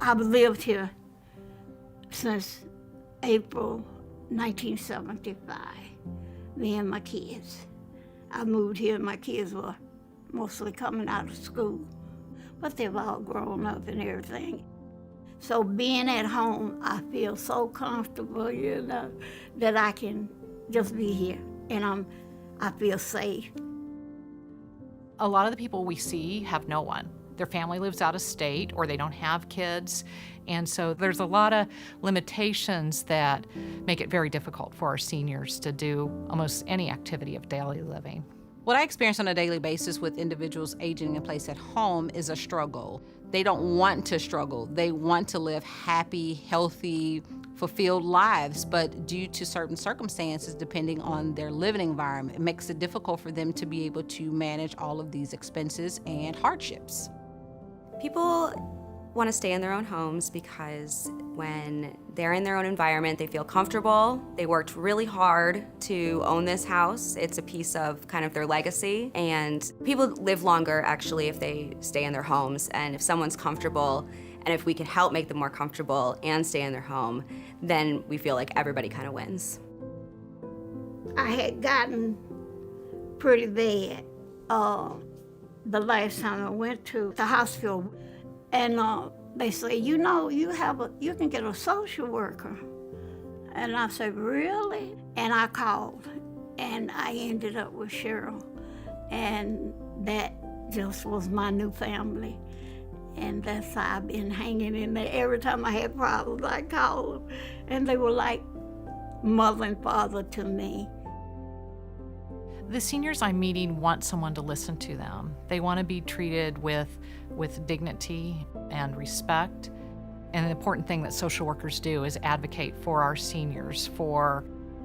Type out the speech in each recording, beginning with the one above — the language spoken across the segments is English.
I've lived here since April 1975, me and my kids. I moved here, my kids were mostly coming out of school, but they've all grown up and everything. So being at home, I feel so comfortable, that I can just be here, and I feel safe. A lot of the people we see have no one. Their family lives out of state or they don't have kids. And so there's a lot of limitations that make it very difficult for our seniors to do almost any activity of daily living. What I experience on a daily basis with individuals aging in place at home is a struggle. They don't want to struggle. They want to live happy, healthy, fulfilled lives, but due to certain circumstances, depending on their living environment, it makes it difficult for them to be able to manage all of these expenses and hardships. People want to stay in their own homes because when they're in their own environment, they feel comfortable. They worked really hard to own this house. It's a piece of kind of their legacy. And people live longer, actually, if they stay in their homes. And if someone's comfortable, and if we can help make them more comfortable and stay in their home, then we feel like everybody kind of wins. I had gotten pretty bad the last time I went to the hospital, and they say, you can get a social worker. And I said, really? And I called, and I ended up with Cheryl, and that just was my new family. And that's how I've been hanging in there. Every time I had problems, I called, and they were like mother and father to me. The seniors I'm meeting want someone to listen to them. They want to be treated with dignity and respect. And an important thing that social workers do is advocate for our seniors, for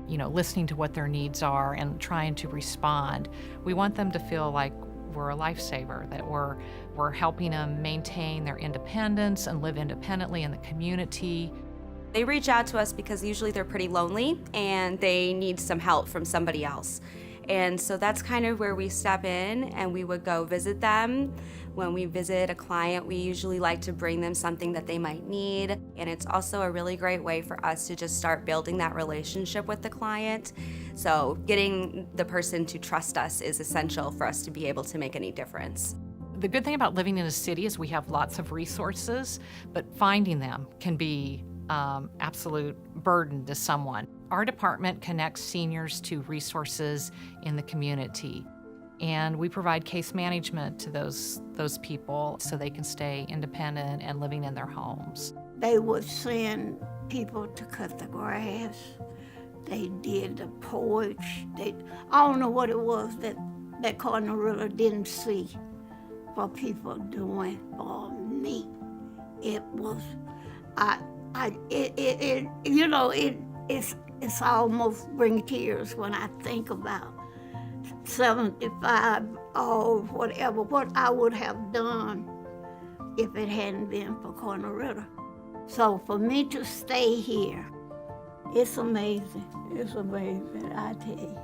listening to what their needs are and trying to respond. We want them to feel like we're a lifesaver, that we're helping them maintain their independence and live independently in the community. They reach out to us because usually they're pretty lonely and they need some help from somebody else. And so that's kind of where we step in, and we would go visit them. When we visit a client, we usually like to bring them something that they might need. And it's also a really great way for us to just start building that relationship with the client. So getting the person to trust us is essential for us to be able to make any difference. The good thing about living in a city is we have lots of resources, but finding them can be absolute burden to someone. Our department connects seniors to resources in the community, and we provide case management to those people so they can stay independent and living in their homes. They would send people to cut the grass. They did the porch. I don't know what it was that Cardinal Ritter didn't see for people doing for me. It was, it's almost bring tears when I think about 75 or whatever, what I would have done if it hadn't been for Cardinal Ritter. So for me to stay here, it's amazing. It's amazing, I tell you.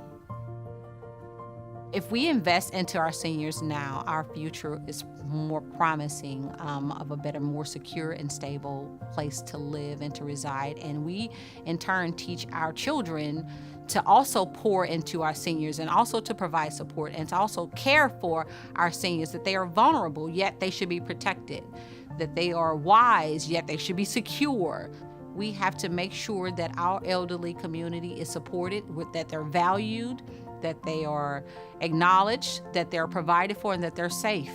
If we invest into our seniors now, our future is more promising of a better, more secure and stable place to live and to reside. And we, in turn, teach our children to also pour into our seniors and also to provide support and to also care for our seniors, that they are vulnerable, yet they should be protected, that they are wise, yet they should be secure. We have to make sure that our elderly community is supported, that they're valued, that they are acknowledged, that they're provided for, and that they're safe.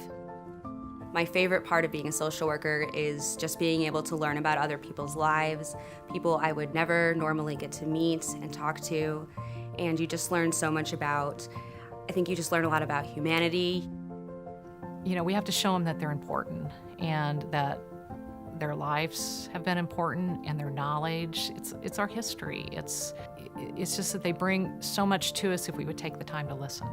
My favorite part of being a social worker is just being able to learn about other people's lives, people I would never normally get to meet and talk to. And you just learn so much I think you just learn a lot about humanity. We have to show them that they're important and that their lives have been important and their knowledge. It's our history. It's just that they bring so much to us if we would take the time to listen.